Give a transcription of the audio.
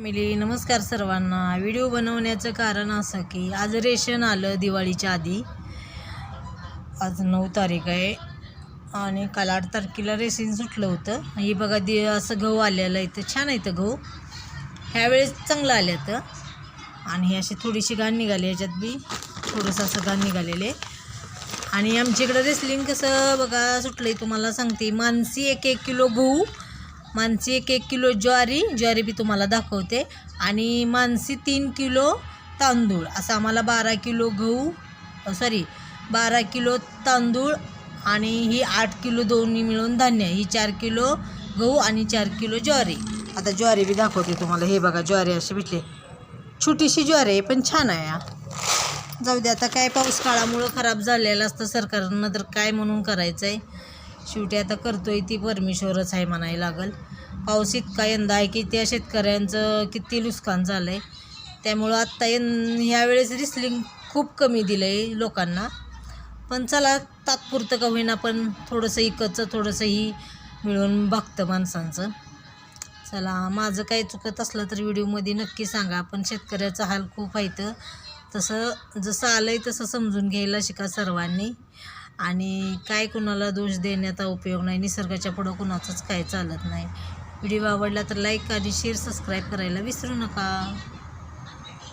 Family नमस्कार सर्वांना। Video बनवण्याचं कारण असं की आज रेशन आलं दिवाळीच्या आधी। आज 9 तारीख आहे आणि काल 8 तारखेला रेशन सुटलं होतं। हे बघा असं गहू आलेलं इथं छान आहे। इथं गहू ह्यावेळेस चांगलं आलं तर आणि हे अशी थोडीशी घाण निघाली, याच्यात बी थोडंसं असं घाण निघालेले। आणि आमच्याकडं रेसलिंग कसं बघा सुटलं तुम्हाला सांगते। मानसी 1 किलो गहू, मानसी 1 किलो ज्वारी बी तुम्हाला दाखवते, आणि मानसी 3 किलो तांदूळ, असं आम्हाला 12 किलो गहू 12 किलो तांदूळ आणि ही 8 किलो दोन्ही मिळून धान्य, ही 4 किलो गहू आणि 4 किलो ज्वारी। आता ज्वारी बी दाखवते तुम्हाला। हे बघा ज्वारी अशी भेटली, छोटीशी ज्वारी आहे पण छान आहे। जाऊ दे आता, काय पाऊस काळामुळं खराब झालेलं असतं, सरकारनं तर काय म्हणून करायचं आहे। शेवटी आता करतोय ती परमेश्वरच आहे म्हणायला लागल। पाऊस इतका यंदा आहे की त्या शेतकऱ्यांचं किती नुकसान झालं आहे। त्यामुळं आत्ता ह्यावेळेस रिसलिंग खूप कमी दिलं आहे लोकांना, पण चला तात्पुरतं का होईना पण थोडंसं इकडचं थोडंसंही मिळून बघतं माणसांचं। चला, माझं काही चुकत असलं तर व्हिडिओमध्ये नक्की सांगा, पण शेतकऱ्याचा हाल खूप आहे। तसं जसं आलं आहे तसं समजून घ्यायला शिका सर्वांनी, आणि काय कुणाला दोष देण्याचा उपयोग नाही। निसर्गाच्या पुढं कुणाचंच काय चालत नाही। व्हिडिओ आवडला तर लाईक आणि शेअर सबस्क्राईब करायला विसरू नका।